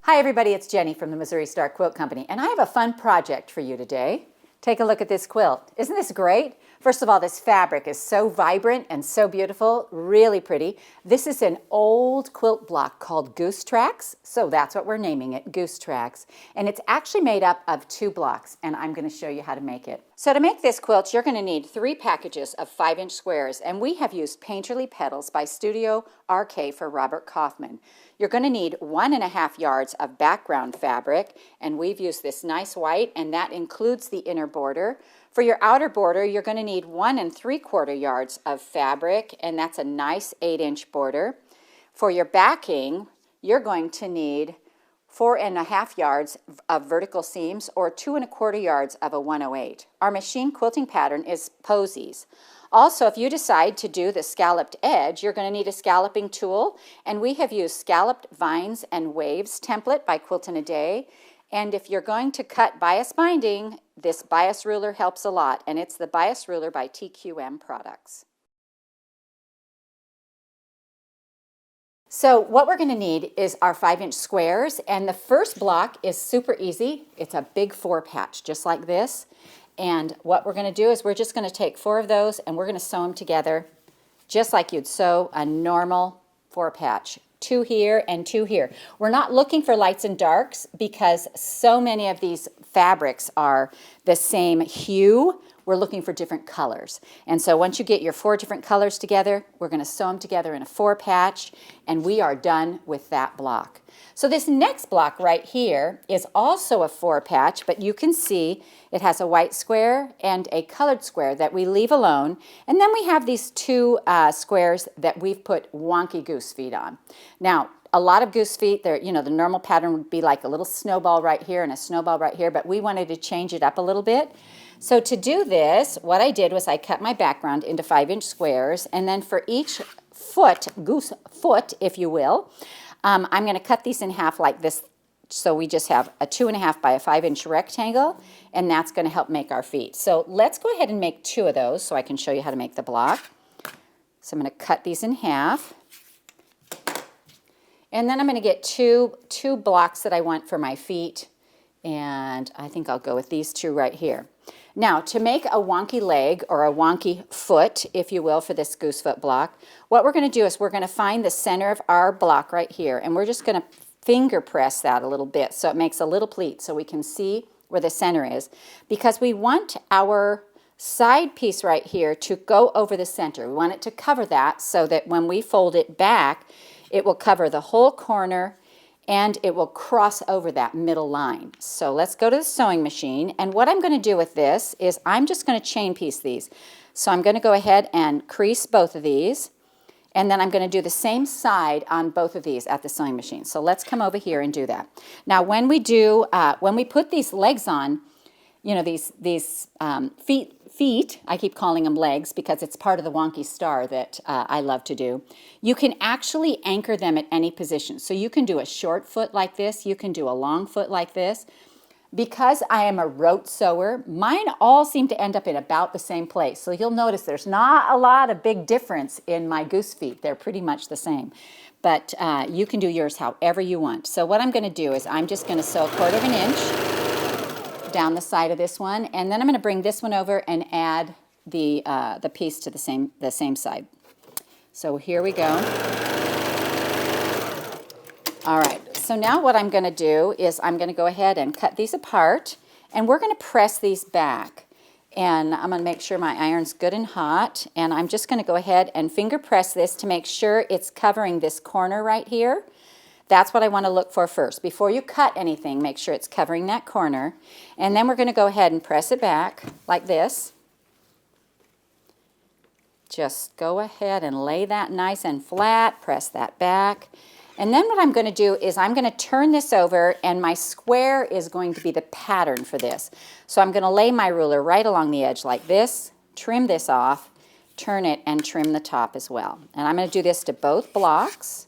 Hi everybody, it's Jenny from the Missouri Star Quilt Company, and I have a fun project for you today. Take a look at this quilt. Isn't this great? First of all, this fabric is so vibrant and so beautiful, really pretty. This is an old quilt block called Goose Tracks, so that's what we're naming it, Goose Tracks. And it's actually made up of 2 blocks, and I'm going to show you how to make it. So to make this quilt, you're going to need 3 packages of 5-inch squares, and we have used Painterly Petals by Studio RK for Robert Kaufman. You're going to need 1.5 yards of background fabric, and we've used this nice white, and that includes the inner border. For your outer border, you're going to need 1 3/4 yards of fabric, and that's a nice 8-inch border. For your backing, you're going to need 4.5 yards of vertical seams or 2.25 yards of a 108. Our machine quilting pattern is posies. Also, if you decide to do the scalloped edge, you're going to need a scalloping tool, and we have used Scalloped Vines and Waves template by Quilt In a Day. And if you're going to cut bias binding, this bias ruler helps a lot, and it's the bias ruler by TQM Products. So what we're going to need is our 5-inch squares, and the first block is super easy. It's a big 4 patch, just like this. And what we're going to do is we're just going to take 4 of those and we're going to sew them together just like you'd sew a normal 4 patch. 2 here and 2 here. We're not looking for lights and darks because so many of these fabrics are the same hue. We're looking for different colors. And so once you get your 4 different colors together, we're going to sew them together in a 4 patch, and we are done with that block. So this next block right here is also a 4 patch, but you can see it has a white square and a colored square that we leave alone. And then we have these 2 squares that we've put wonky goose feet on. Now, a lot of goose feet, they're, the normal pattern would be like a little snowball right here and a snowball right here, but we wanted to change it up a little bit. So to do this, what I did was I cut my background into 5-inch squares, and then for each foot, goose foot, if you will, I'm going to cut these in half like this, so we just have a 2.5 by a 5-inch rectangle, and that's going to help make our feet. So let's go ahead and make 2 of those so I can show you how to make the block. So I'm going to cut these in half. And then I'm going to get two blocks that I want for my feet, and I think I'll go with these 2 right here. Now, to make a wonky leg or a wonky foot, if you will, for this goose foot block, what we're going to do is we're going to find the center of our block right here, and we're just going to finger press that a little bit so it makes a little pleat so we can see where the center is, because we want our side piece right here to go over the center. We want it to cover that so that when we fold it back, it will cover the whole corner and it will cross over that middle line. So let's go to the sewing machine, and what I'm going to do with this is I'm just going to chain piece these. So I'm going to go ahead and crease both of these, and then I'm going to do the same side on both of these at the sewing machine. So let's come over here and do that. Now when we put these legs on, these feet, I keep calling them legs because it's part of the wonky star that I love to do. You can actually anchor them at any position. So you can do a short foot like this, you can do a long foot like this. Because I am a rote sewer, mine all seem to end up in about the same place. So you'll notice there's not a lot of big difference in my goose feet. They're pretty much the same. But you can do yours however you want. So what I'm going to do is I'm just going to sew 1/4 inch down the side of this one, and then I'm going to bring this one over and add the piece to the same side. So here we go. All right, so now what I'm going to do is I'm going to go ahead and cut these apart, and we're going to press these back. And I'm going to make sure my iron's good and hot, and I'm just going to go ahead and finger press this to make sure it's covering this corner right here. That's what I want to look for first. Before you cut anything, make sure it's covering that corner. And then we're going to go ahead and press it back like this. Just go ahead and lay that nice and flat, press that back. And then what I'm going to do is I'm going to turn this over, and my square is going to be the pattern for this. So I'm going to lay my ruler right along the edge like this, trim this off, turn it, and trim the top as well. And I'm going to do this to both blocks.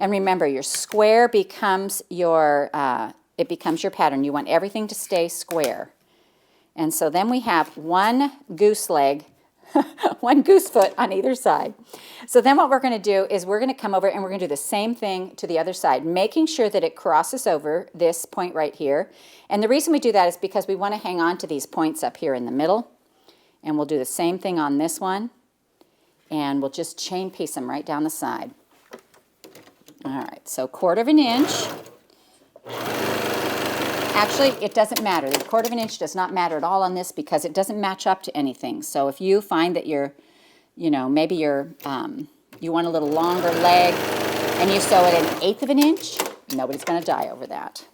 And remember, your square becomes your pattern. You want everything to stay square. And so then we have 1 goose leg one goose foot on either side. So then what we're going to do is we're going to come over and we're going to do the same thing to the other side, making sure that it crosses over this point right here. And the reason we do that is because we want to hang on to these points up here in the middle. And we'll do the same thing on this one. And we'll just chain piece them right down the side. All right, so 1/4 inch. Actually, it doesn't matter. The 1/4 inch does not matter at all on this because it doesn't match up to anything. So if you find that you're, maybe you want a little longer leg and you sew it 1/8 inch, nobody's going to die over that.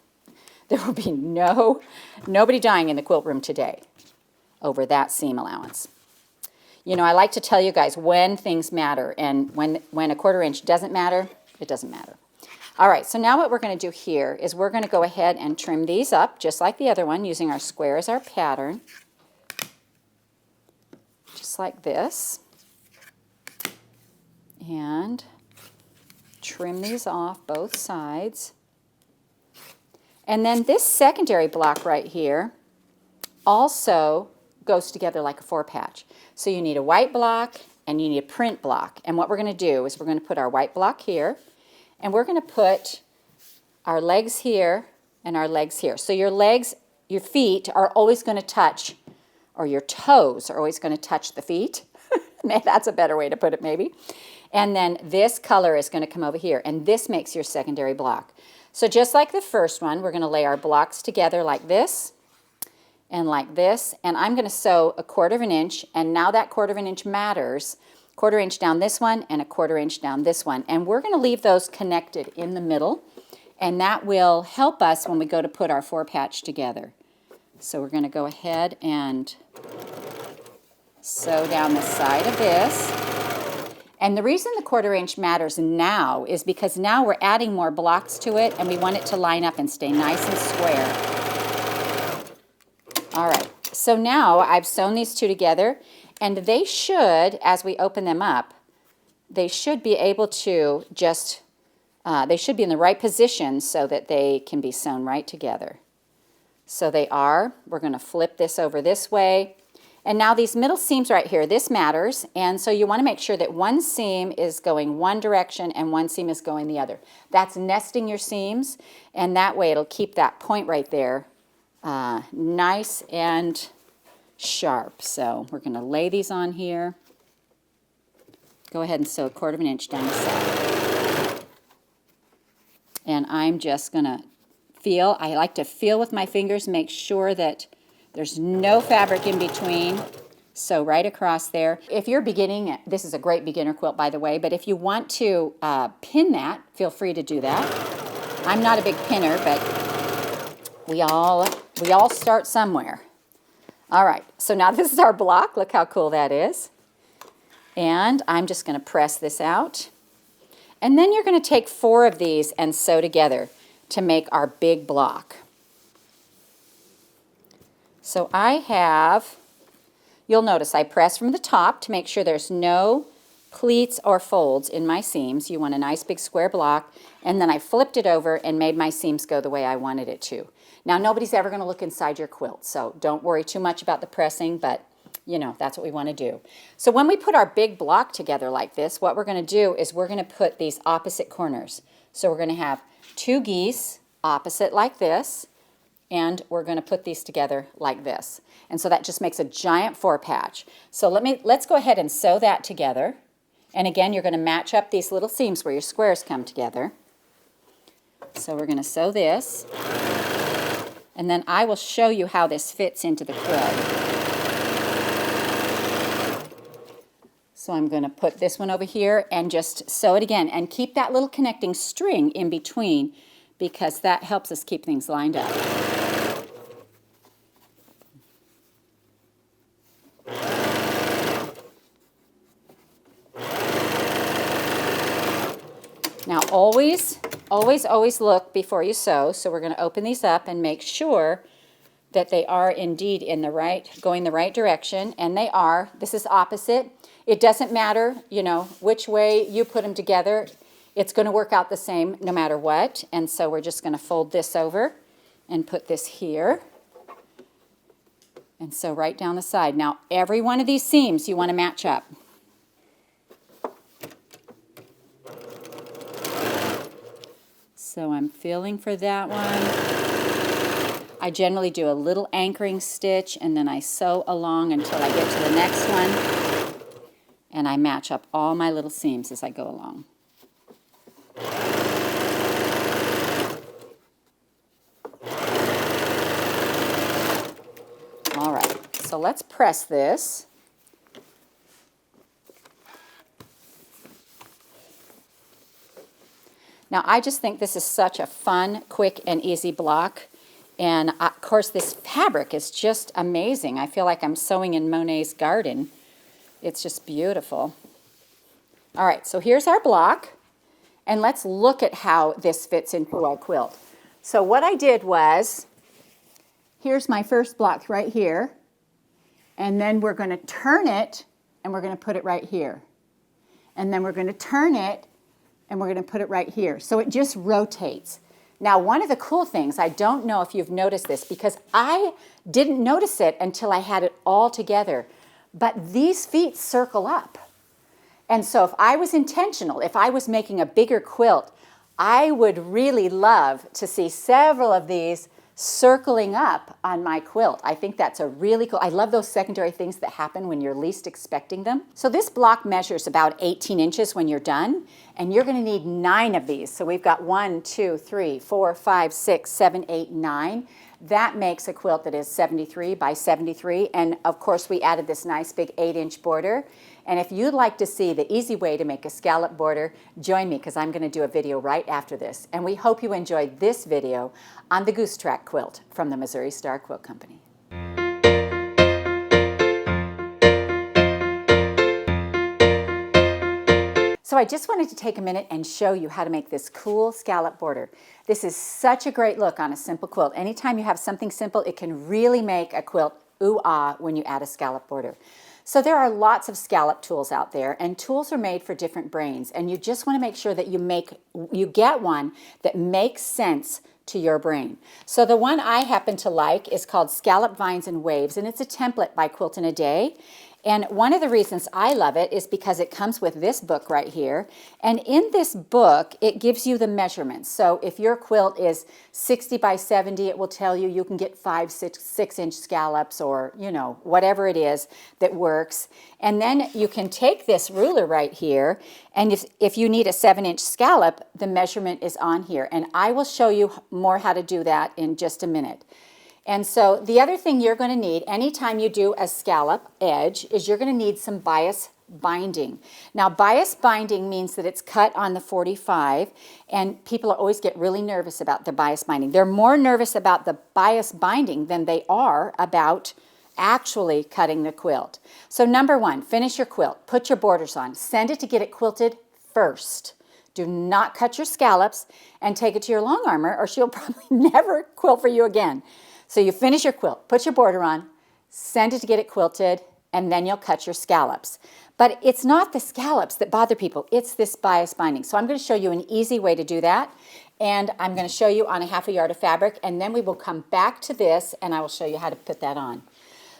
There will be nobody dying in the quilt room today over that seam allowance. I like to tell you guys when things matter, and when a 1/4 inch doesn't matter, it doesn't matter. All right, so now what we're going to do here is we're going to go ahead and trim these up just like the other one, using our square as our pattern. Just like this. And trim these off both sides. And then this secondary block right here also goes together like a 4-patch. So you need a white block and you need a print block. And what we're going to do is we're going to put our white block here, and we're going to put our legs here and our legs here. So your legs, your feet are always going to touch, or your toes are always going to touch the feet. That's a better way to put it maybe. And then this color is going to come over here, and this makes your secondary block. So just like the first one, we're going to lay our blocks together like this and like this, and I'm going to sew a 1/4 inch, and now that 1/4 inch matters. 1/4 inch down this one and a 1/4 inch down this one, and we're going to leave those connected in the middle, and that will help us when we go to put our 4-patch together. So we're going to go ahead and sew down the side of this. And the reason the 1/4 inch matters now is because now we're adding more blocks to it, and we want it to line up and stay nice and square. All right, so now I've sewn these two together, and they should, as we open them up, they should be able to just, they should be in the right position so that they can be sewn right together. So they are. We're going to flip this over this way. And now these middle seams right here, this matters, and so you want to make sure that one seam is going one direction and one seam is going the other. That's nesting your seams, and that way it'll keep that point right there nice and sharp. So we're going to lay these on here. Go ahead and sew a 1/4 inch down the side. And I'm just going to feel, I like to feel with my fingers, make sure that there's no fabric in between. So right across there. If you're beginning, this is a great beginner quilt by the way, but if you want to pin that, feel free to do that. I'm not a big pinner, but we all start somewhere. All right, so now this is our block. Look how cool that is. And I'm just going to press this out. And then you're going to take 4 of these and sew together to make our big block. So I have, you'll notice I press from the top to make sure there's no pleats or folds in my seams. You want a nice big square block, and then I flipped it over and made my seams go the way I wanted it to. Now nobody's ever going to look inside your quilt, so don't worry too much about the pressing, but that's what we want to do. So when we put our big block together like this, what we're going to do is we're going to put these opposite corners. So we're going to have 2 geese opposite like this, and we're going to put these together like this. And so that just makes a giant 4-patch. So let's go ahead and sew that together. And again, you're going to match up these little seams where your squares come together. So we're going to sew this. And then I will show you how this fits into the quilt. So I'm going to put this one over here and just sew it again. And keep that little connecting string in between, because that helps us keep things lined up. Now always look before you sew. So we're going to open these up and make sure that they are indeed going the right direction, and they are. This is opposite. It doesn't matter, which way you put them together. It's going to work out the same no matter what. And so we're just going to fold this over and put this here. And so right down the side. Now every one of these seams you want to match up. So I'm feeling for that one. I generally do a little anchoring stitch and then I sew along until I get to the next one. And I match up all my little seams as I go along. All right, so let's press this. Now, I just think this is such a fun, quick, and easy block. And, of course, this fabric is just amazing. I feel like I'm sewing in Monet's garden. It's just beautiful. All right, so here's our block. And let's look at how this fits into our quilt. So what I did was, here's my first block right here. And then we're going to turn it, and we're going to put it right here. And then we're going to turn it, and we're going to put it right here. So it just rotates. Now, one of the cool things, I don't know if you've noticed this, because I didn't notice it until I had it all together, but these feet circle up. And so if I was intentional, if I was making a bigger quilt, I would really love to see several of these circling up on my quilt. I think that's a really cool, I love those secondary things that happen when you're least expecting them. So this block measures about 18 inches when you're done, and you're going to need 9 of these. So we've got 1, 2, 3, 4, 5, 6, 7, 8, 9. That makes a quilt that is 73 by 73, and of course we added this nice big 8-inch border. And if you'd like to see the easy way to make a scallop border, join me, because I'm going to do a video right after this. And we hope you enjoyed this video on the Goose Track quilt from the Missouri Star Quilt Company. So I just wanted to take a minute and show you how to make this cool scallop border. This is such a great look on a simple quilt. Anytime you have something simple, it can really make a quilt ooh-ah when you add a scallop border. So there are lots of scallop tools out there, and tools are made for different brains, and you just want to make sure that you get one that makes sense to your brain. So the one I happen to like is called Scallop Vines and Waves, and it's a template by Quilt In a Day. And one of the reasons I love it is because it comes with this book right here. And in this book, it gives you the measurements. So if your quilt is 60 by 70, it will tell you you can get 5, 6-inch scallops, or, you know, whatever it is that works. And then you can take this ruler right here, and if you need a 7-inch scallop, the measurement is on here. And I will show you more how to do that in just a minute. And so the other thing you're going to need anytime you do a scallop edge is you're going to need some bias binding. Now, bias binding means that it's cut on the 45, and people always get really nervous about the bias binding. They're more nervous about the bias binding than they are about actually cutting the quilt. So number 1, finish your quilt, put your borders on, send it to get it quilted first. Do not cut your scallops and take it to your long armor, or she'll probably never quilt for you again. So you finish your quilt, put your border on, send it to get it quilted, and then you'll cut your scallops. But it's not the scallops that bother people, it's this bias binding. So I'm going to show you an easy way to do that, and I'm going to show you on a 1/2 yard of fabric, and then we will come back to this and I will show you how to put that on.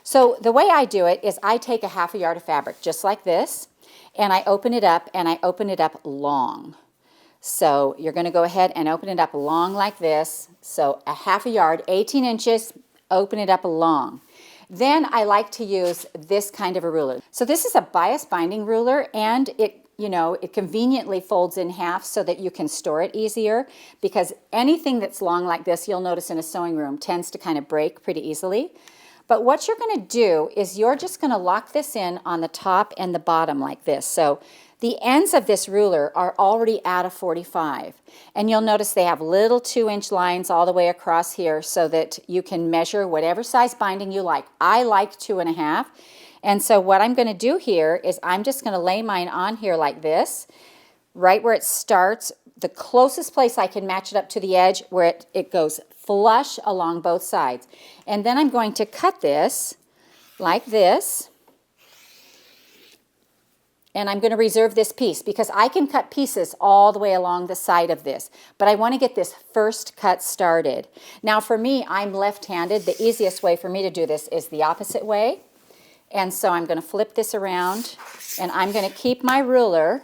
So the way I do it is I take a 1/2 yard of fabric just like this, and I open it up, and I open it up long. So you're going to go ahead and open it up long like this. So a 1/2 yard, 18 inches, open it up long. Then I like to use this kind of a ruler. So this is a bias binding ruler, and it conveniently folds in half so that you can store it easier, because anything that's long like this, you'll notice in a sewing room, tends to kind of break pretty easily. But what you're going to do is you're just going to lock this in on the top and the bottom like this. So the ends of this ruler are already at a 45, and you'll notice they have little 2-inch lines all the way across here so that you can measure whatever size binding you like. I like 2.5, and so what I'm going to do here is I'm just going to lay mine on here like this, right where it starts, the closest place I can match it up to the edge where it goes flush along both sides. And then I'm going to cut this like this. And I'm going to reserve this piece because I can cut pieces all the way along the side of this. But I want to get this first cut started. Now for me, I'm left-handed. The easiest way for me to do this is the opposite way. And so I'm going to flip this around, and I'm going to keep my ruler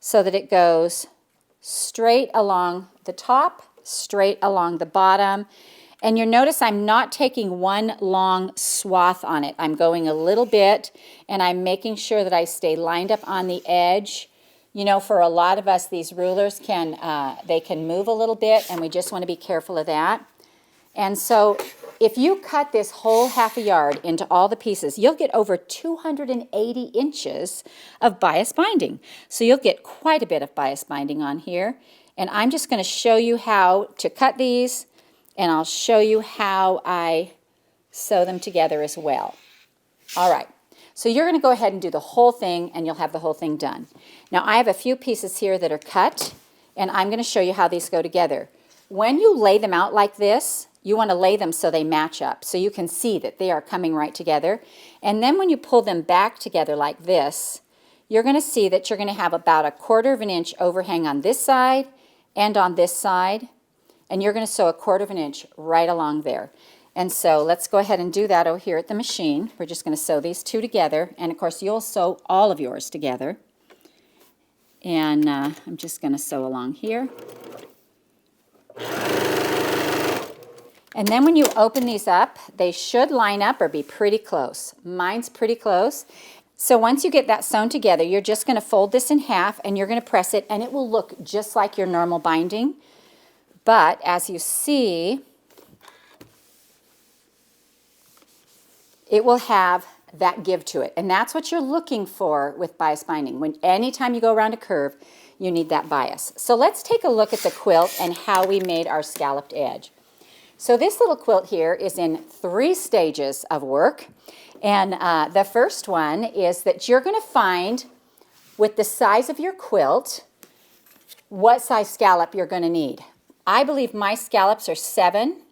so that it goes straight along the top, straight along the bottom. And you'll notice I'm not taking one long swath on it. I'm going a little bit, and I'm making sure that I stay lined up on the edge. You know, for a lot of us, these rulers they can move a little bit, and we just want to be careful of that. And so if you cut this whole half a yard into all the pieces, you'll get over 280 inches of bias binding. So you'll get quite a bit of bias binding on here. And I'm just going to show you how to cut these, and I'll show you how I sew them together as well. All right, so you're going to go ahead and do the whole thing, and you'll have the whole thing done. Now I have a few pieces here that are cut, and I'm going to show you how these go together. When you lay them out like this, you want to lay them so they match up, so you can see that they are coming right together. And then when you pull them back together like this, you're going to see that you're going to have about 1/4 of an inch overhang on this side and on this side. And you're going to sew 1/4 of an inch right along there. And so let's go ahead and do that over here at the machine. We're just going to sew these two together. And of course, you'll sew all of yours together. And I'm just going to sew along here. And then when you open these up, they should line up or be pretty close. Mine's pretty close. So once you get that sewn together, you're just going to fold this in half, and you're going to press it, and it will look just like your normal binding. But as you see, it will have that give to it. And that's what you're looking for with bias binding. Anytime you go around a curve, you need that bias. So let's take a look at the quilt and how we made our scalloped edge. So this little quilt here is in 3 stages of work. And the first one is that you're going to find, with the size of your quilt, what size scallop you're going to need. I believe my scallops are 7.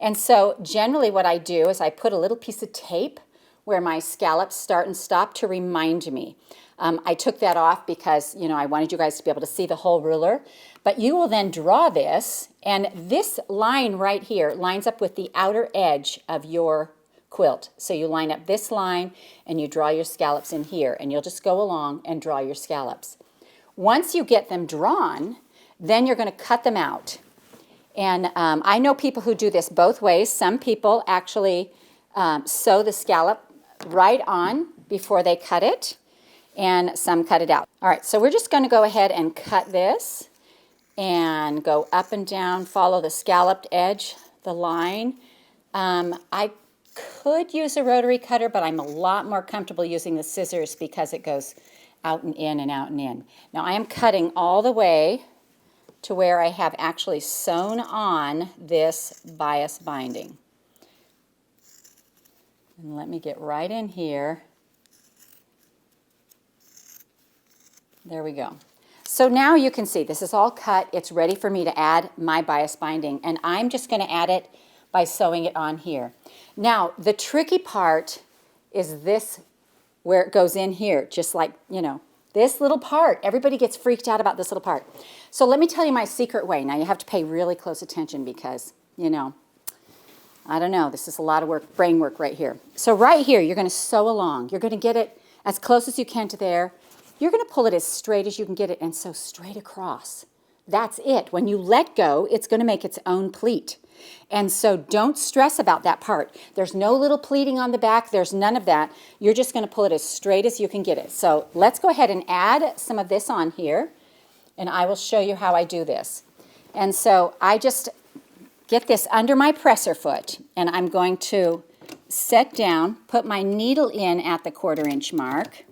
And so generally what I do is I put a little piece of tape where my scallops start and stop to remind me. I took that off because, you know, I wanted you guys to be able to see the whole ruler. But you will then draw this, and this line right here lines up with the outer edge of your quilt. So you line up this line, and you draw your scallops in here, and you'll just go along and draw your scallops. Once you get them drawn, then you're going to cut them out. And I know people who do this both ways. Some people actually sew the scallop right on before they cut it, and some cut it out. All right, so we're just going to go ahead and cut this and go up and down, follow the scalloped edge, the line. I could use a rotary cutter, but I'm a lot more comfortable using the scissors because it goes out and in and out and in. Now I am cutting all the way to where I have actually sewn on this bias binding. And let me get right in here. There we go. So now you can see this is all cut. It's ready for me to add my bias binding, and I'm just going to add it by sewing it on here. Now the tricky part is this, where it goes in here, just like, you know, this little part. Everybody gets freaked out about this little part. So let me tell you my secret way. Now you have to pay really close attention because, you know, I don't know, this is a lot of work, brain work right here. So right here, you're going to sew along. You're going to get it as close as you can to there. You're going to pull it as straight as you can get it and sew straight across. That's it. When you let go, it's going to make its own pleat. And so don't stress about that part. There's no little pleating on the back. There's none of that. You're just going to pull it as straight as you can get it. So let's go ahead and add some of this on here, and I will show you how I do this. And so I just get this under my presser foot, and I'm going to set down, put my needle in at the 1/4 inch mark,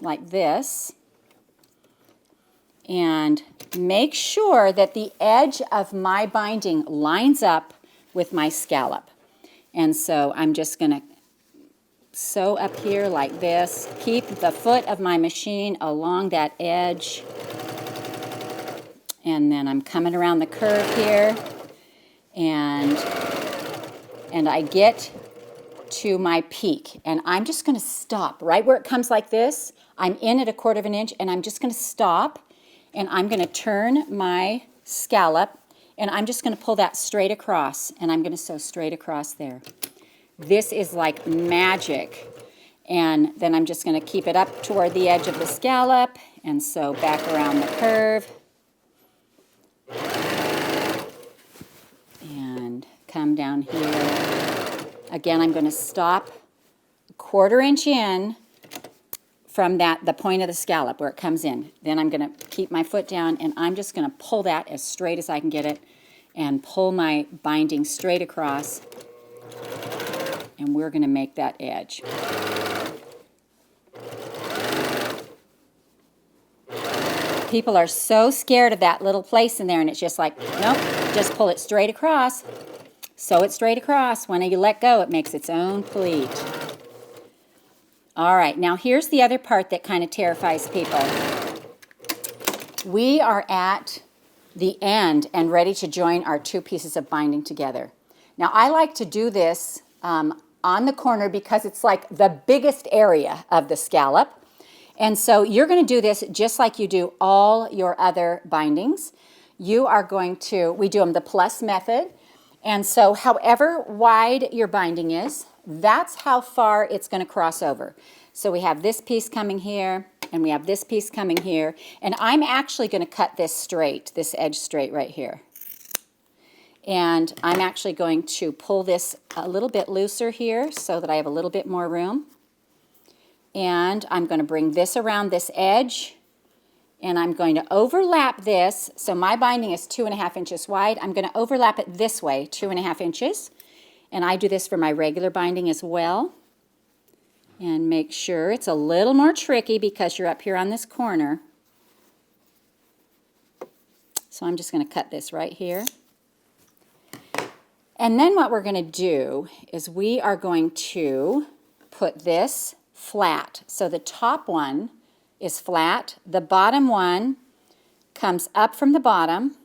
like this, and make sure that the edge of my binding lines up with my scallop. And so I'm just going to sew up here like this, keep the foot of my machine along that edge, and then I'm coming around the curve here, and I get to my peak, and I'm just going to stop right where it comes like this. I'm in at 1/4 of an inch, and I'm just going to stop, and I'm going to turn my scallop, and I'm just going to pull that straight across, and I'm going to sew straight across there. This is like magic. And then I'm just going to keep it up toward the edge of the scallop and sew back around the curve. And come down here. Again, I'm going to stop 1/4 inch in from the point of the scallop where it comes in. Then I'm going to keep my foot down, and I'm just going to pull that as straight as I can get it and pull my binding straight across. And we're going to make that edge. People are so scared of that little place in there, and it's just like, nope, just pull it straight across. Sew it straight across. When you let go, it makes its own pleat. All right, now here's the other part that kind of terrifies people. We are at the end and ready to join our 2 pieces of binding together. Now, I like to do this on the corner because it's like the biggest area of the scallop. And so you're going to do this just like you do all your other bindings. You are going to, we do them the plus method. And so however wide your binding is, that's how far it's going to cross over. So we have this piece coming here, and we have this piece coming here. And I'm actually going to cut this straight, this edge straight right here. And I'm actually going to pull this a little bit looser here so that I have a little bit more room. And I'm going to bring this around this edge, and I'm going to overlap this. So my binding is 2.5 inches wide. I'm going to overlap it this way, 2.5 inches. And I do this for my regular binding as well. And make sure it's a little more tricky because you're up here on this corner. So I'm just going to cut this right here. And then what we're going to do is we are going to put this flat. So the top one is flat. The bottom one comes up from the bottom,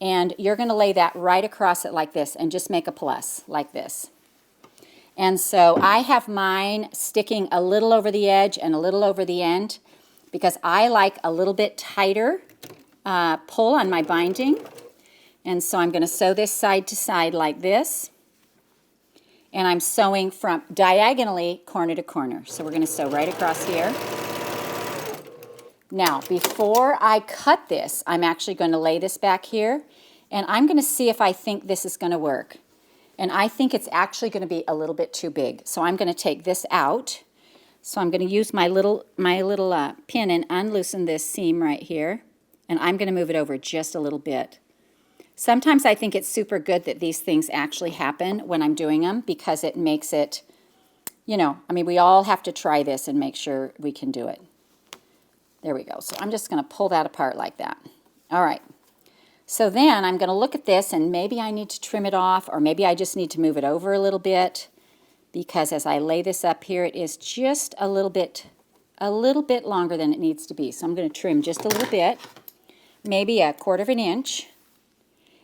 and you're going to lay that right across it like this and just make a plus like this. And so I have mine sticking a little over the edge and a little over the end because I like a little bit tighter pull on my binding. And so I'm going to sew this side to side like this. And I'm sewing from diagonally corner to corner. So we're going to sew right across here. Now, before I cut this, I'm actually going to lay this back here, and I'm going to see if I think this is going to work. And I think it's actually going to be a little bit too big. So I'm going to take this out. So I'm going to use my little pin and unloosen this seam right here, and I'm going to move it over just a little bit. Sometimes I think it's super good that these things actually happen when I'm doing them because it makes it, you know, I mean, we all have to try this and make sure we can do it. There we go. So I'm just going to pull that apart like that. All right. So then I'm going to look at this, and maybe I need to trim it off, or maybe I just need to move it over a little bit because as I lay this up here, it is just a little bit longer than it needs to be. So I'm going to trim just a little bit, maybe 1/4 of an inch.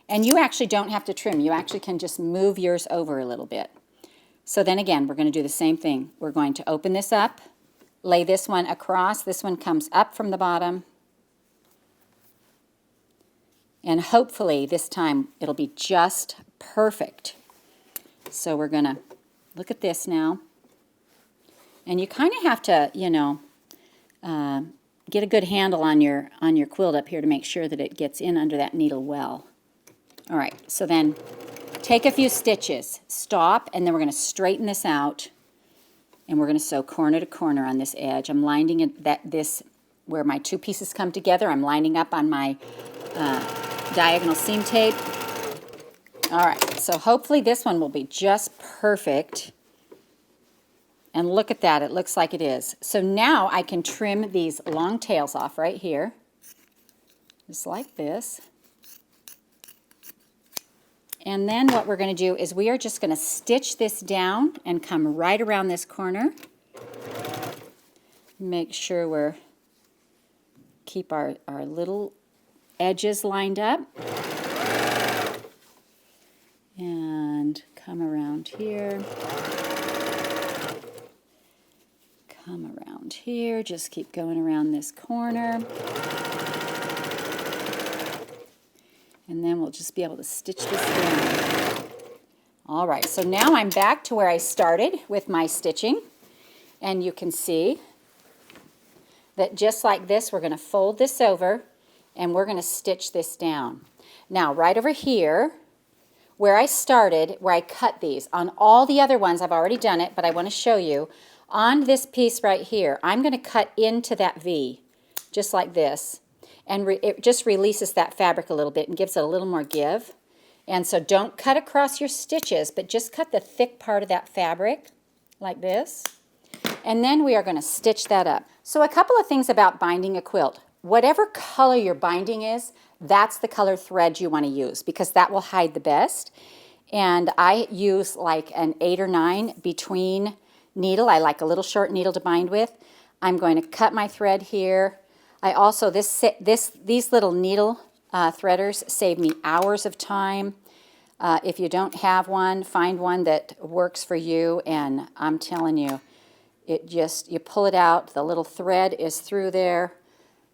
And you actually don't have to trim. You actually can just move yours over a little bit. So then again, we're going to do the same thing. We're going to open this up, lay this one across. This one comes up from the bottom. And hopefully this time it'll be just perfect. So we're going to look at this now. And you kind of have to, you know, get a good handle on your quilt up here to make sure that it gets in under that needle well. All right, so then take a few stitches, stop, and then we're going to straighten this out, and we're going to sew corner to corner on this edge. I'm lining it where my 2 pieces come together. I'm lining up on my diagonal seam tape. All right, so hopefully this one will be just perfect. And look at that, it looks like it is. So now I can trim these long tails off right here, just like this. And then what we're going to do is we are just going to stitch this down and come right around this corner. Make sure we keep our little edges lined up. And come around here. here, just keep going around this corner. And then we'll just be able to stitch this down. All right, so now I'm back to where I started with my stitching. And you can see that just like this, we're going to fold this over and we're going to stitch this down. Now, right over here, where I started, where I cut these, on all the other ones, I've already done it, but I want to show you, on this piece right here, I'm going to cut into that V, just like this. And it just releases that fabric a little bit and gives it a little more give. And so don't cut across your stitches, but just cut the thick part of that fabric, like this. And then we are going to stitch that up. So a couple of things about binding a quilt. Whatever color your binding is, that's the color thread you want to use, because that will hide the best. And I use like an 8 or 9 between needle. I like a little short needle to bind with. I'm going to cut my thread here. I also, these little needle threaders save me hours of time. If you don't have one, find one that works for you, and I'm telling you, you pull it out, the little thread is through there.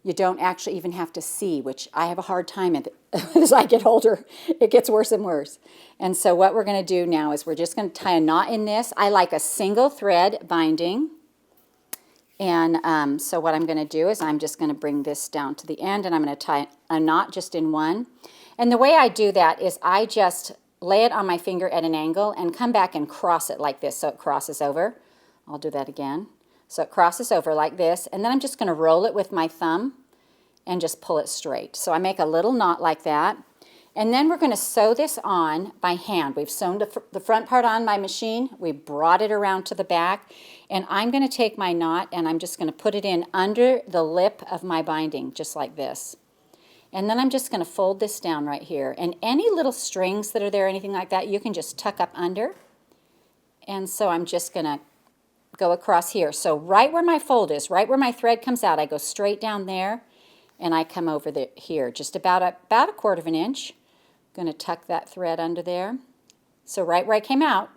You don't actually even have to see, which I have a hard time at as I get older. It gets worse and worse. And so what we're going to do now is we're just going to tie a knot in this. I like a single thread binding. And so what I'm going to do is I'm just going to bring this down to the end, and I'm going to tie a knot just in one. And the way I do that is I just lay it on my finger at an angle and come back and cross it like this so it crosses over. I'll do that again. So it crosses over like this, and then I'm just going to roll it with my thumb and just pull it straight. So I make a little knot like that. And then we're going to sew this on by hand. We've sewn the front part on my machine. We brought it around to the back. And I'm going to take my knot and I'm just going to put it in under the lip of my binding, just like this. And then I'm just going to fold this down right here. And any little strings that are there, anything like that, you can just tuck up under. And so I'm just going to go across here. So right where my fold is, right where my thread comes out, I go straight down there and I come over here, just about a 1/4 inch. Going to tuck that thread under there. So right where I came out,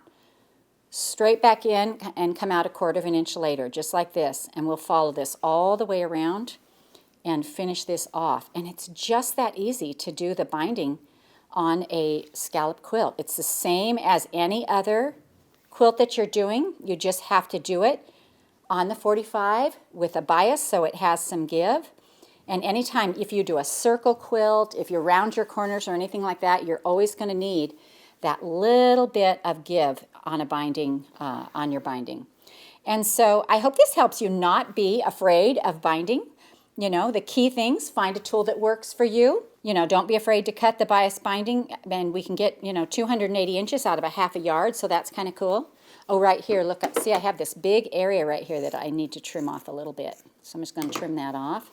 straight back in and come out 1/4 inch later, just like this. And we'll follow this all the way around and finish this off. And it's just that easy to do the binding on a scallop quilt. It's the same as any other quilt that you're doing. You just have to do it on the 45 with a bias so it has some give. And anytime, if you do a circle quilt, if you round your corners or anything like that, you're always going to need that little bit of give on a binding, on your binding. And so I hope this helps you not be afraid of binding. You know, the key things, find a tool that works for you. You know, don't be afraid to cut the bias binding, and we can get, 280 inches out of a 1/2 yard, so that's kind of cool. Oh, right here, look up, see I have this big area right here that I need to trim off a little bit. So I'm just going to trim that off.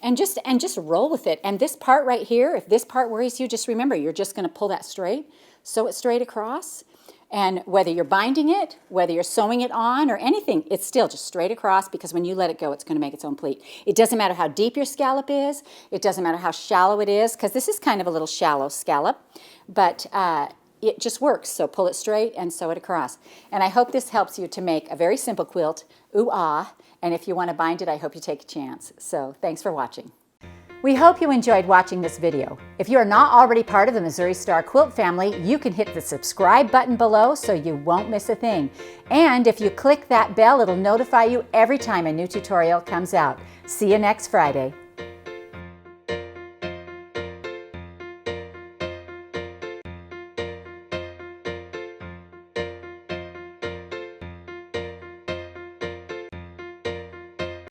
And just roll with it. And this part right here, if this part worries you, just remember, you're just going to pull that straight, sew it straight across. And whether you're binding it, whether you're sewing it on or anything, it's still just straight across, because when you let it go, it's going to make its own pleat. It doesn't matter how deep your scallop is. It doesn't matter how shallow it is, because this is kind of a little shallow scallop. But it just works. So pull it straight and sew it across. And I hope this helps you to make a very simple quilt. Ooh-ah. And if you want to bind it, I hope you take a chance. So thanks for watching. We hope you enjoyed watching this video. If you are not already part of the Missouri Star Quilt family, you can hit the subscribe button below so you won't miss a thing. And if you click that bell, it'll notify you every time a new tutorial comes out. See you next Friday.